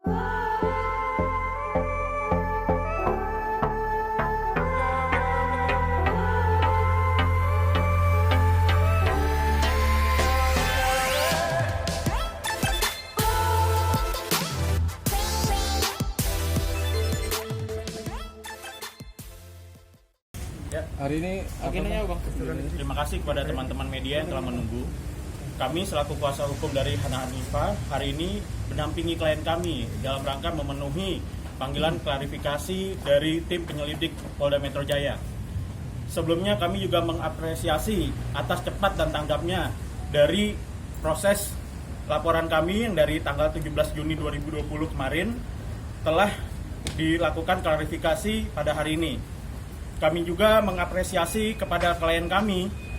Hari ini terima kasih kepada teman-teman media yang telah menunggu. Kami selaku kuasa hukum dari Hana Hanifah hari ini mendampingi klien kami dalam rangka memenuhi panggilan klarifikasi dari tim penyelidik Polda Metro Jaya. Sebelumnya kami juga mengapresiasi atas cepat dan tanggapnya dari proses laporan kami yang dari tanggal 17 Juni 2020 kemarin telah dilakukan klarifikasi pada hari ini. Kami juga mengapresiasi kepada klien kami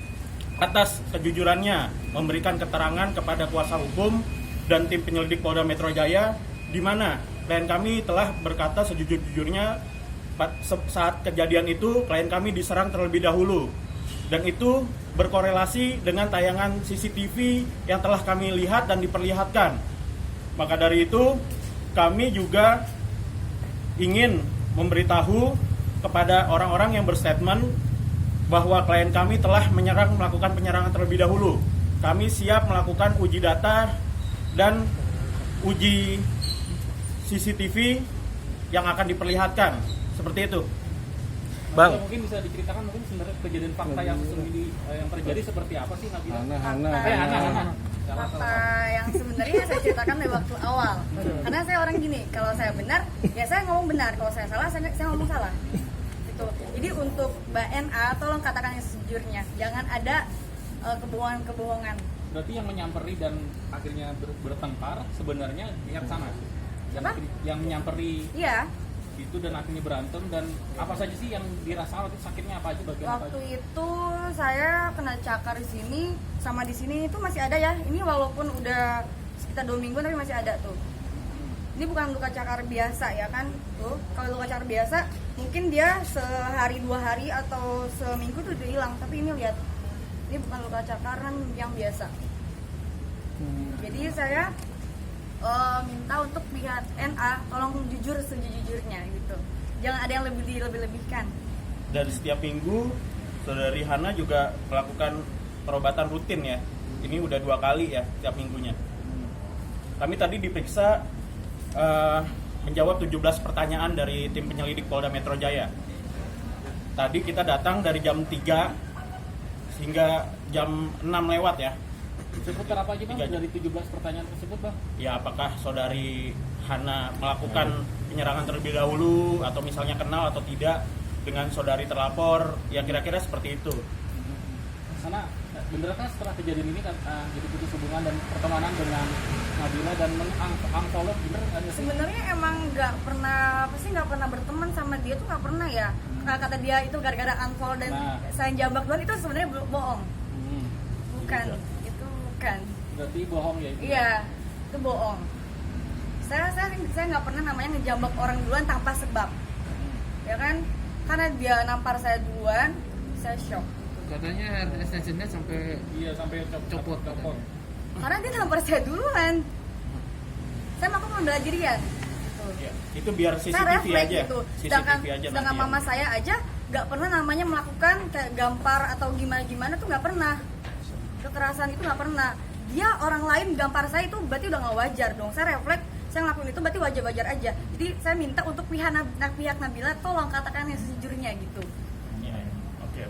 atas kejujurannya memberikan keterangan kepada kuasa hukum dan tim penyelidik Polda Metro Jaya, di mana klien kami telah berkata sejujur-jujurnya saat kejadian itu klien kami diserang terlebih dahulu, dan itu berkorelasi dengan tayangan CCTV yang telah kami lihat dan diperlihatkan. Maka dari itu kami juga ingin memberitahu kepada orang-orang yang berstatement bahwa klien kami telah melakukan penyerangan terlebih dahulu. Kami siap melakukan uji data dan uji CCTV yang akan diperlihatkan. Seperti itu. Bang, mungkin bisa diceritakan mungkin sebenarnya kejadian fakta yang sesungguhnya yang terjadi seperti apa sih Nabila? Hana. Fakta yang sebenarnya saya ceritakan dari waktu awal. Karena saya orang gini, kalau saya benar, ya saya ngomong benar. Kalau saya salah, saya ngomong salah. Gitu. Jadi untuk Mbak NA, tolong katakan yang sejujurnya. Jangan ada kebohongan-kebohongan. Berarti yang menyamperi dan akhirnya bertengkar sebenarnya pihak sana? Yang menyamperi Iya. itu dan akhirnya berantem, dan apa saja sih yang dirasa waktu sakitnya, apa aja bagian apa aja? Waktu itu saya kena cakar di sini sama di sini itu masih ada ya. Ini walaupun udah sekitar 2 minggu tapi masih ada tuh. Ini bukan luka cakar biasa ya kan tuh. Kalau luka cakar biasa mungkin dia sehari 2 hari atau seminggu tuh udah hilang. Tapi ini lihat, ini bukan luka cakaran yang biasa. Jadi saya minta untuk pihak NA tolong jujur sejujurnya gitu. Jangan ada yang lebih-lebihkan. Dan setiap minggu Saudari Hana juga melakukan perobatan rutin ya. Ini udah 2 kali ya setiap minggunya. Kami tadi diperiksa menjawab 17 pertanyaan dari tim penyelidik Polda Metro Jaya. Tadi kita datang dari jam 3 hingga jam 6 lewat ya. Seputar apa aja Bang dari 17 pertanyaan tersebut Bang? Ya, apakah Saudari Hana melakukan penyerangan terlebih dahulu, atau misalnya kenal atau tidak dengan saudari terlapor, ya kira-kira seperti itu. Karena beneran setelah kejadian ini kan jadi putus hubungan dan pertemanan dengan Nabila dan unfollow, bener nggak sih? Sebenarnya emang nggak pernah berteman sama dia tuh, nggak pernah ya. Kata dia itu gara-gara unfollow dan saya jambak doang, itu sebenarnya bohong. Bukan. Kan. Berarti bohong ya itu? Iya, itu bohong. Saya nggak pernah namanya ngejambak orang duluan tanpa sebab. Ya kan? Karena dia nampar saya duluan, saya shock. Katanya hair extensionnya sampai copot. Karena dia nampar saya duluan. Saya mau membela dirian. Ya, itu biar CCTV aja. Gitu. CCTV Sedangkan mama saya aja nggak pernah namanya melakukan kayak gampar atau gimana tuh nggak pernah. Kekerasan itu nggak pernah. Dia orang lain gampar saya itu berarti udah nggak wajar dong. Saya refleks, saya ngelakuin itu berarti wajar-wajar aja. Jadi saya minta untuk pihak Nabila tolong katakan yang sejujurnya gitu. Ya, oke.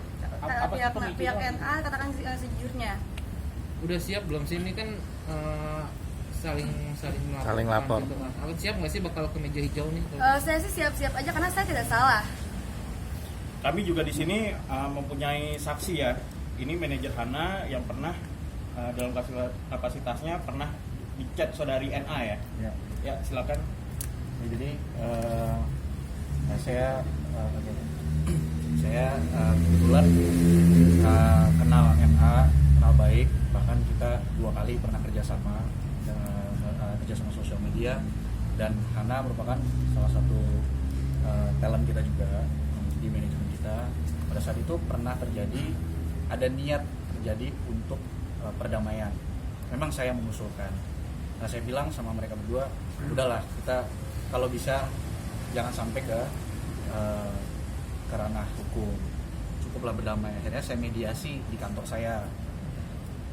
Pihak NA katakan sejujurnya. Udah siap belum sih, ini kan saling lapor. Gitu. Siap nggak sih bakal ke meja hijau nih? Saya sih siap-siap aja karena saya tidak salah. Kami juga di sini mempunyai saksi ya. Ini manajer Hana yang pernah dalam kapasitasnya pernah dicat saudari NA ya. Ya, silakan. Ya, jadi saya kebetulan kenal NA, kenal baik, bahkan kita 2 kali pernah kerjasama sosial media, dan Hana merupakan salah satu talent kita juga di manajemen kita. Pada saat itu pernah ada niat terjadi untuk perdamaian. Memang saya mengusulkan. Nah, saya bilang sama mereka berdua, udahlah kita kalau bisa jangan sampai ke ranah hukum, cukuplah berdamai. Akhirnya saya mediasi di kantor saya,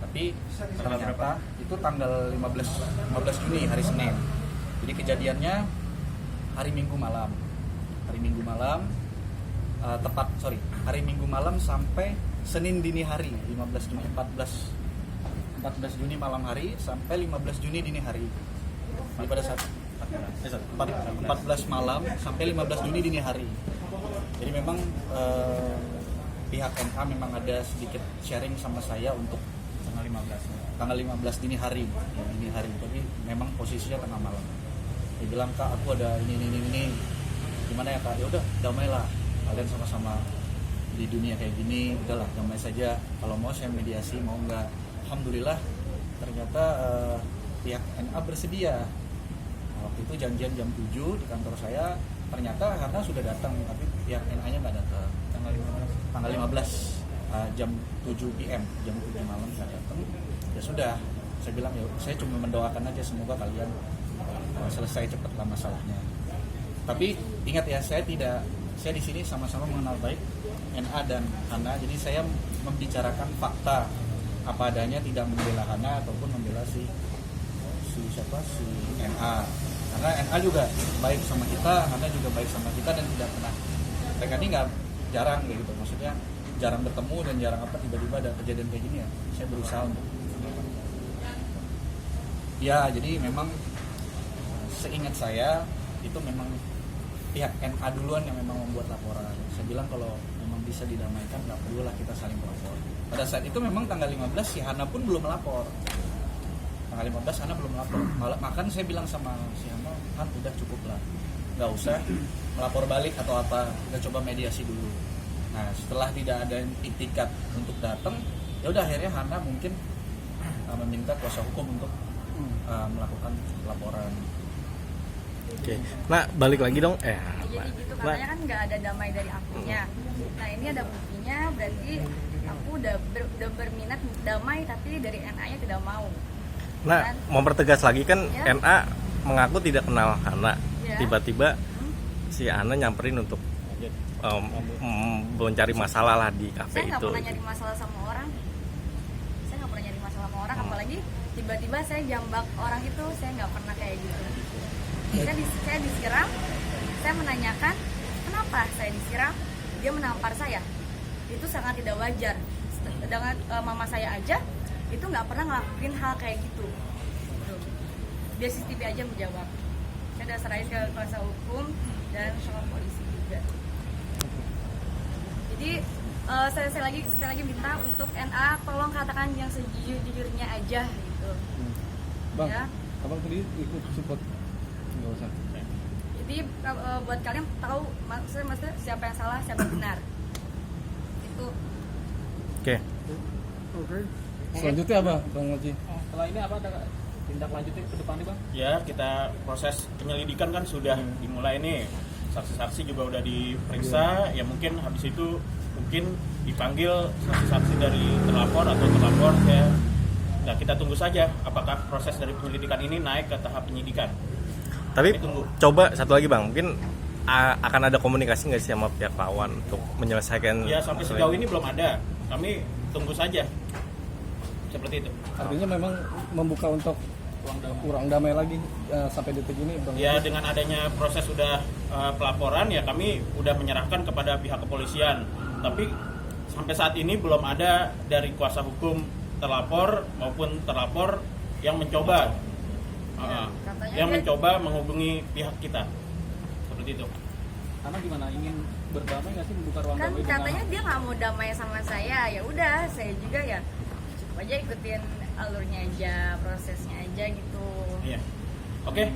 tapi ternyata itu tanggal 15 Juni hari Senin. Jadi kejadiannya hari Minggu malam hari Minggu malam sampai Senin dini hari 14 Juni malam hari sampai 15 Juni dini hari. Jadi pada saat 14 malam sampai 15 Juni dini hari. Jadi memang pihak NA memang ada sedikit sharing sama saya untuk tanggal 15 dini hari. Tapi memang posisinya tengah malam. Dia bilang, "Kak, aku ada ini. Gimana ya, Kak? Ya udah, damailah. Kalian sama-sama di dunia kayak gini, udahlah damai saja. Kalau mau saya mediasi, mau enggak." Alhamdulillah ternyata pihak NA bersedia. Waktu itu janjian jam 7 di kantor saya, ternyata karena sudah datang tapi pihak NA-nya nggak datang. Tanggal 15 jam 7 PM, jam 7 malam nggak datang. Ya sudah, saya bilang ya saya cuma mendoakan aja semoga kalian selesai cepatlah masalahnya. Tapi ingat ya, saya di sini sama-sama mengenal baik NA dan Hana, jadi saya membicarakan fakta apa adanya, tidak membela Hana ataupun membela si NA. Karena NA juga baik sama kita, Hana juga baik sama kita, dan tidak pernah, mereka ini nggak jarang kayak gitu, maksudnya jarang bertemu dan jarang tiba-tiba ada kejadian kayak gini ya. Saya berusaha untuk ya, jadi memang seingat saya itu memang pihak NA duluan yang memang membuat laporan. Saya bilang kalau memang bisa didamaikan, nggak perlulah kita saling melapor. Pada saat itu memang tanggal 15 si Hana pun belum melapor. Tanggal 15 Hana belum melapor. Makan saya bilang sama si Hana, "Han, udah cukup lah, nggak usah melapor balik atau apa, kita coba mediasi dulu." Nah, setelah tidak ada itikat untuk datang, ya udah akhirnya Hana mungkin meminta kuasa hukum untuk melakukan laporan. Oke, nah balik lagi dong. Jadi gitu, katanya kan nggak ada damai dari akunya. Nah ini ada buktinya, berarti aku udah berminat damai, tapi dari NA-nya tidak mau. Nah, mempertegas lagi kan Ya. NA mengaku tidak kenal Hana. Ya. Tiba-tiba si Hana nyamperin untuk mencari masalah lah di kafe Saya nggak itu. pernah nyari masalah sama orang. Apalagi tiba-tiba saya jambak orang itu, saya nggak pernah kayak gitu. Saya disiram, saya menanyakan kenapa saya disiram, dia menampar saya. Itu sangat tidak wajar. Dengan mama saya aja itu nggak pernah ngelakuin hal kayak gitu. Dia CCTV aja menjawab. Saya udah serahin ke kuasa hukum dan sama polisi juga. Jadi saya lagi minta untuk NA tolong katakan yang sejujurnya aja gitu. Bang, Ya. abang tadi ikut support, nggak usah. Jadi buat kalian tahu maksudnya siapa yang salah, siapa yang benar. Itu. Oke. Selanjutnya apa, Bang Oji? Setelah ini apa ada tindak lanjutnya ke depannya, Bang? Ya, kita proses penyelidikan kan sudah dimulai nih. Saksi-saksi juga udah diperiksa, ya mungkin habis itu dipanggil saksi-saksi dari terlapor atau terlapor ya. Nah, kita tunggu saja apakah proses dari penyelidikan ini naik ke tahap penyidikan. Tapi Kami tunggu. coba satu lagi Bang, mungkin akan ada komunikasi nggak sih sama pihak lawan untuk menyelesaikan? Ya, sampai masalah sejauh ini? ini belum ada. Kami tunggu saja. Seperti itu. Artinya memang membuka untuk kurang damai lagi sampai detik ini, Bang. Ya, dengan adanya proses sudah pelaporan, ya kami udah menyerahkan kepada pihak kepolisian. Tapi sampai saat ini belum ada dari kuasa hukum terlapor maupun terlapor yang mencoba katanya dia- mencoba menghubungi pihak kita. Seperti itu. Karena gimana, ingin berdamai nggak sih, membuka ruang Kan damai katanya dia nggak mau damai sama saya. Ya udah, saya juga ya cukup aja ikutin alurnya aja, prosesnya aja gitu. Iya. Oke.